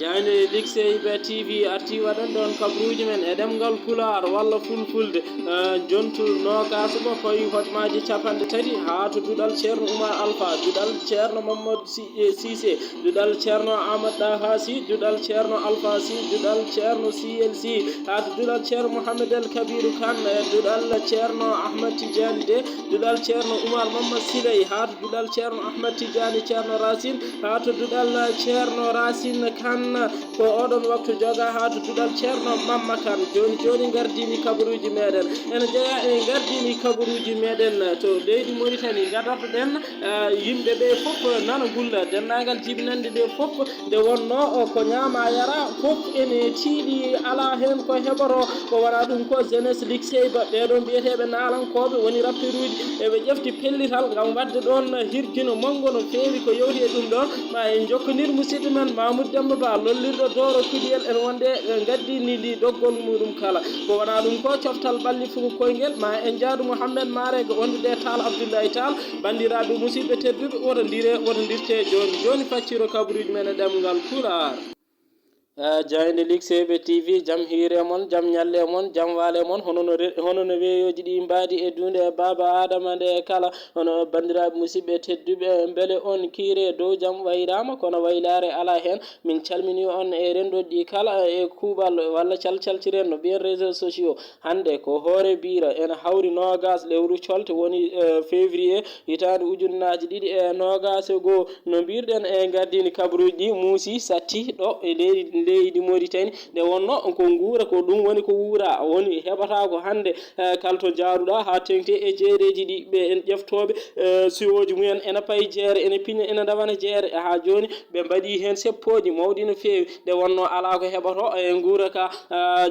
jani Ligseybe TV arti waɗan ɗon kabruji men e ɗemgal pular walla fulfulde jontu nogas mo koye hotmaji capanɗe tati ha to duɗal ceerno Oumar Alpha duɗal ceerno Mamadou Cissé duɗal ceerno Amadou Daha Sy duɗal ceerno Alpha Sy duɗal ceerno CLC ha to duɗal ceerno Mouhamed El Kabirou Kane duɗal ceerno Ahmed Tidiane de duɗal ceerno Oumar Mamadou Siley ha to duɗal ceerno Ahmed Tidiane ceerno Racine ha to duɗal ceerno Racine Kane ko oɗon waktu joga ha to duɗal ceerno Mamma Kane joni gardini kabaruji meɗen ene jeeya e gardini kabaruji meɗen to leydi Mauritanie gadorto ɗen yimɓeɓe foof nana gulla dennagal jibinande ɗe foof nde wonno ko ñaama yara foof ene tiiɗi ala hen ko heɓoto ko wona ɗum ko jeunesse Ligseyba ɓeɗon mbiyeteɓe naalankoɓe woni rapperuji eɓe ƴefti pellital gam wadde ɗon hirjino manggo no feewi ko yewti e ɗum ɗon ma en jokkodir musidɗo men Mamoudou Demba Ba lollirɗo Doro Kudiyel en wonde gaddini li doggol muɗum kala ko wona ɗum ko coftal ɓalli fugo koyguel ma en jaadu Mouhamed Marego wondude Tall Abdoulaye Tall bandiraɓe musidɓe tedduɓe wotodirte joni facciro kabaruji men e ɗemgal Pulaar jayde Ligseybe TV jam hiire mon jam nyalle mon jam waale mon hono no weeyoji ɗi mbaadi e dunde baba Adama nde kala hono bandiraɓe musidɓe tedduɓe beele on kiire dow jam wayrama kono waylare ala hen min calmini on e rendoji ɗi kala e kuuɓal walla calciren no ɓiyen réseaux sociaux hande ko hoore bira ene hawri nogas lewru colte woni février hitande ujunnaji ɗiɗi e nogas e goho no mbirɗen e gardini kabaruji ɗi muusi satti ɗo e leydi Mauritanie nde wonno ko guura ko ɗum woni ko wuura woni heɓata ko hande kala to jaaruɗa ha tengti e jeereji ɗi ɓe en ƴeftoɓe siwoji mumen ene payi jeere ene piña ene dawana jeere ha joni ɓe mbaɗi hen seppoji mawɗi no fewi nde wonno ala ko heɓato e guura ka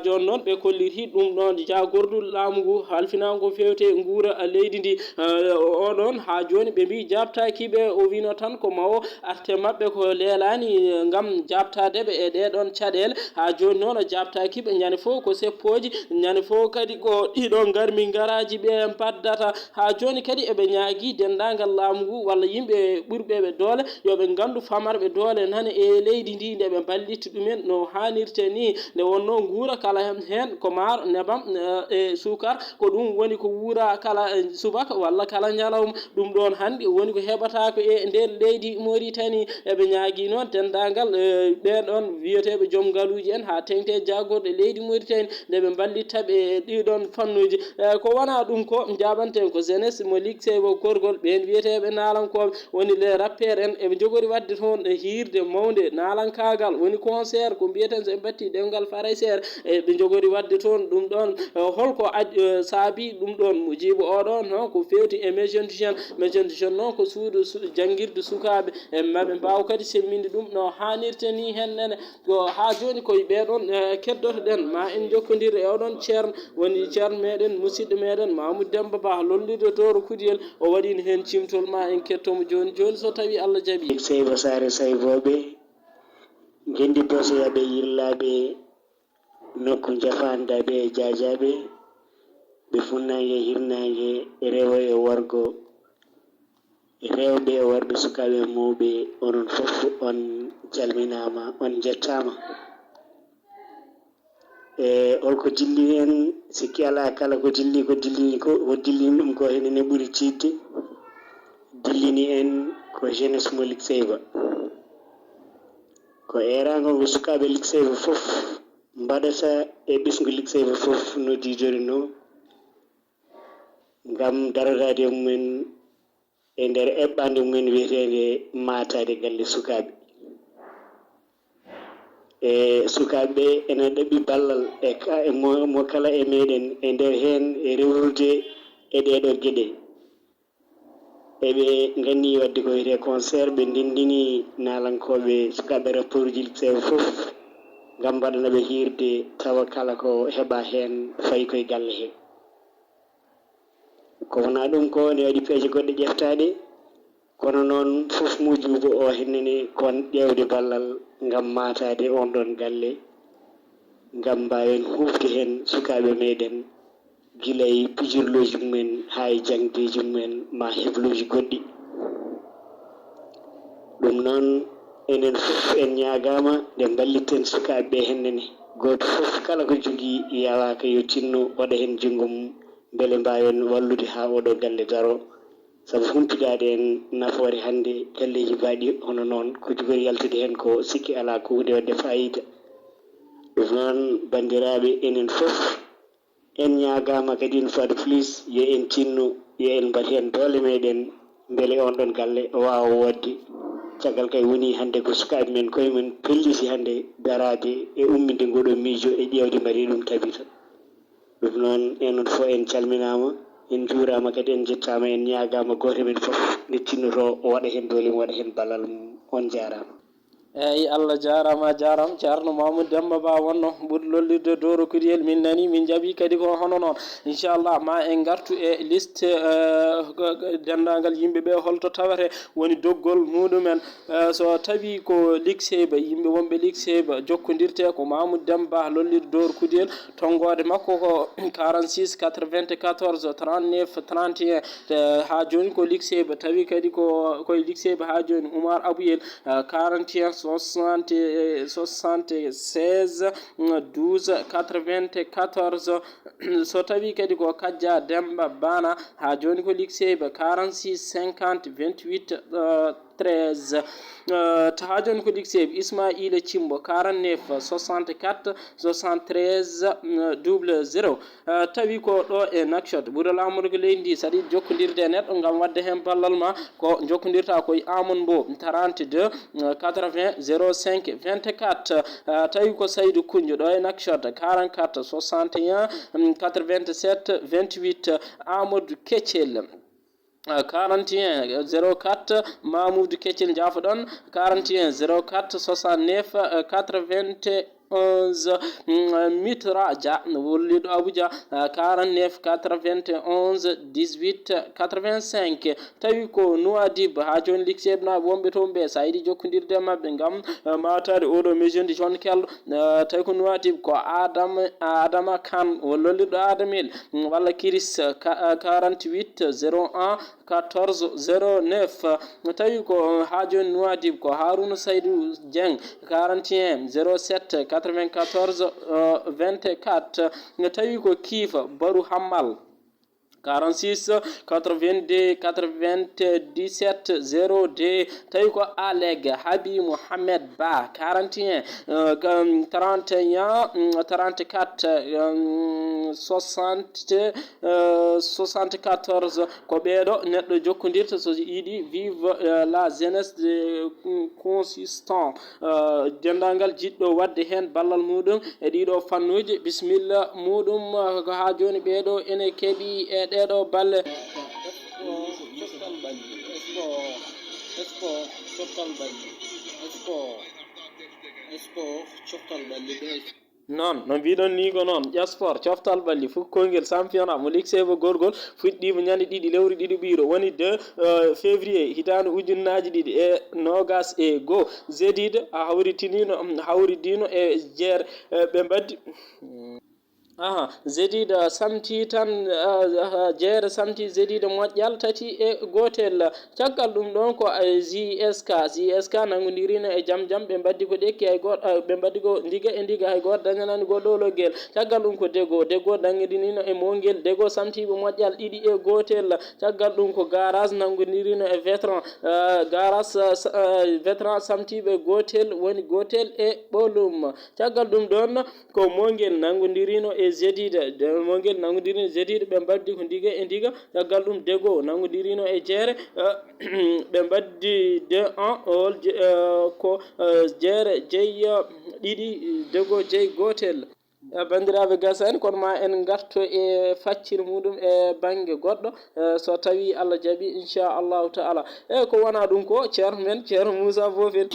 joni noon ɓe kolliti ɗum ɗon jagordu laamu ngu halfinago ko fewte guura leydi ndi oɗon ha joni ɓe mbi jabtakiɓe o wino tan ko mawo arte mabɓe ko leelani gam jabtadeɓe e ɗeɗon caɗele ha joni noon jabtakiɓe ñande fo ko seppoji ñande fo kadi ko ɗiɗon garmi garaji ɓe baddata ha joni kadi eɓe ñaagui dendagal laamu ngu walla yimɓe ɓurɓeɓe doole yoɓe gandu famarɓe doole nane e leydi ndi nde ɓe ballitta ɗumen no hannirte ni nde wonno guura kala hen ko maaro nebam e sukar ko ɗum woni ko wuura kala subaka walla kala ñalawma ɗum ɗon hande woni ko heɓatako e nder leydi Mauritanie eɓe ñaagui noon dendagal ɓeɗon wiyeteɓe joom galuji en ha tengte jagorɗe leydi Mauritanie nde ɓe ballittaɓe ɗiɗon fannuji ko wona ɗum ko jaɓanten ko jeunesse mo Ligseyba gorgol ɓen wiyeteɓe nalankoɓe woni les rappeurs en eɓe jogori wadde toon hirde mawde nalankagal woni concert ko mbiyeten so ɓe batti ɗemgal Faraysere eɓe jogori wadde toon ɗum ɗon holko saabi ɗum ɗon mujibu oɗon ko fewti e maison du jeune noon ko suudu janguirde sukaɓe e maɓe mbawa kadi semminde ɗum no hannirte ni hennene ko ha joni koye ɓeɗon keddoto ɗen ma en jokkodir e oɗon ceerno woni ceerno meɗen musidɗo meɗen Mamoudou Demba Ba lollirde Doro Kudiyel o waɗino hen cimtol ma en kettomo joni so tawi Allah jaaɓi Ligseyba Saare sayboɓe gendi bosoyaɓe yillaɓe nokku jafandaɓe e jajaɓe ɓe funnangue hirnangue rewo e worgo rewɓe e worɓe sukaɓe mawɓe onon foof on calminama on jettama e holko dilli hen sikki ala kala ko dilli ɗum ko henene ɓuuri tidde dillini en ko jeunesse mo Ligseyba ko erago ko sukaɓe Ligseyba foof mbaɗata e ɓesgu Ligseyba foof no didori no gam darodade mumen e nder eɓɓande mumen wiyetede matade galle sukaɓe e sukaɓe ene ɗaɓɓi ballal e mo kala e meɗen e nder hen e rewrude e ɗeɗo gueɗe eɓe ganni wadde ko wiyete concert ɓe ndendini nalankoɓe sukaɓe rapport uji Ligseyba foof gam mbaɗanaɓe hirde tawa kala ko heeɓa hen fayi koye galle he ko wona ɗum ko ne waɗi peeje goɗɗe ƴeftaɗe kono noon foof mujubo o hennene kon ƴewde ballal gam matade on ɗon galle gam mbawen hufde hen sukaɓe meɗen guilay pijirloji mumen ha e jangdeji mumen ma hebloji goɗɗi ɗum noon enen fof en ñagama nde balliten sukaɓe hennene goto fof kala ko jogui yawaka yo tinno waɗa hen jungo mum beele mbawen wallude ha oɗo galle daro saabu humpitade en nafoore hande galleji mbaɗi hono noon ko jogori yaltude hen ko sikki ala ko hunde wadde fayida ɗum noon bandiraɓe enen fof en ñagama kadi une fois de plus yo en tinno yo en mbat hen doole meɗen beele on ɗon galle wawa wodde caggal kay woni hande ko sukaɓe men koyemen pelliti hande darade e umminde ngoɗo miijo e ƴewde mbari ɗum tabita ɗum noon enen fof en calminama en juurama kadi en jettama en ñagama goto men fof nde tinnoto o waɗa hen doole mum waɗa hen ballal mum on jarama eyyi Allah jarama jarama ceerno Mamadou Demba Ba wonno ɓuuri lollirde doro kuriyel min nani min jaaɓi kadi ko hono noon inchallah ma en gartu e liste dendagal yimɓeɓe holto tawete woni doggol muɗumen so tawi ko ligseyba yimɓe wonɓe ligseyba jokkodirte ko Mamadou Demba lollirde doro kuriyel tonggode makko ko 46 94 39 31 ha joni ko ligseyba tawi kadi koye ligseyba ha joni Oumar Abouyel 41 76 12 94 so tawi kadi ko Kadja Demba Bana ha joni ko ligseyba 46 50 28 13 ha joni ko ligseyba Ismaïla Cimbo 49 64 73 00 tawi ko ɗo e Nouakchott ɓuura lamorgo leydi ndi saɗa jokkodirde neɗɗo gam wadde hen ballal ma ko jokkodirta koye Amadou Mbow 32 80 05 24 tawi ko Saydou Koundio ɗo e Nouakchott 44 61 87 28 Amadou Ketchel 41 04 Mamoudou Ketchel jafoɗon 41 04 69 80 11 Mitra Dia wolliɗo Abuja 49 91 18 85 tawi ko Nouadhib ha joni ligseyɓe naɓe wonɓe toon ɓe sa yiiɗi jokkodirde mabɓe gam matade oɗo mijondi jon kelɗo tawi ko Nouadhib ko Adama Kane lollirɗo Adamel walla Kiris 48 01 14 09 tawi ko ha joni Nouadhib ko Harouna Saydou Dieng 41 07 94 24 tawi ko Kifa Barou Hammal 46 82 97 02 tawi ko Aleg Habi Mohamed Ba 41 31 34 60 74 ko ɓeɗo neɗɗo jokkodirta so yiiɗi vive la jeunesse de consistant dendagal jiɗɗo wadde hen ballal muɗum e ɗiɗo fannuji bisimilla muɗum ko ha joni ɓeɗo ene keeɓi e ɗeɗo balle noon no mbiɗon ni ko noon ƴasport coftal balli fof konguel championnat mo ligseyba gorgol fuɗɗima ñande ɗiɗi lewru ɗiɗi ɓiiro woni 2 février hitande ujunnaji ɗiɗi e nogas e go zedide hawridino e jeere ɓe mbaddi zedida samti tan jeere samti zedida moƴƴal tati e gotel caggal ɗum ɗon ko JSK nangodirino e jaam ɓe mbaddi ko ɗekki hay goto ɓe mbaddi ko ndiga e ndiga hay goto dañanani goɗɗo logguel caggal ɗum ko dego nangodirino e mongel dego samtiɓe moƴƴal ɗiɗi e gotel caggal ɗum ko garage nangodirino e vétéran vétéran samtiɓe gotel woni gotel e ɓolum caggal ɗum ɗon ko mongel nangodirino e zedide mongel nangodirino zedide ɓe mbaddi ko ndiga e ndiga caggal ɗum dego nangodirino e jeere ɓe mbaddi ko jeere jeeyi ɗiɗi dego jeeyi gotel bandiraɓe gasani kono ma en garto e faccir muɗum e banggue goɗɗo so tawi Allah jaaɓi inchallahu taala ko wona ɗum ko ceerno men ceerno Moussa Bofel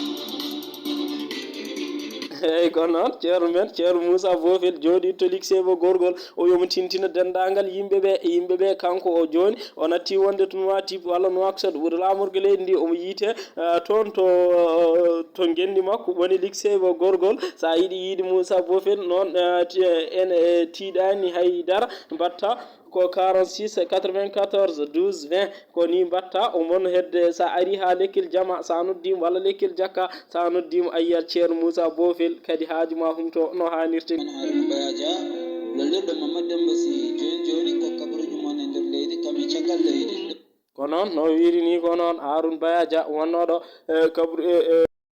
eyyi ko noon ceerno men ceerno Moussa Bofel jooɗi to liksebo gorgol o yomo tintina dendagal yimɓeɓe kanko o joni o natti wonde to Nouakchott walla Nouakchott wuuro lamorgo leydi ndi omo yiite toon to gendi makko woni liksebo gorgol sa yiiɗi yiide Moussa Bofel noon ene tiiɗani haydara mbatta ko 46 94 12 20 ko ni mbatta o mon hedde sa ari ha lekkil jama sa noddimo walla lekkil jakka sa noddimo ayyat ceerno Moussa Bofel kadi haajuma humto no hanirte Harun Bayaja lolirɗo Mamadou Demba Sy joni ko kabaruji mon e nder leydi kam e caggal leydi ko noon no wiiri ni ko noon Haroune Bayadia wonnoɗo kabru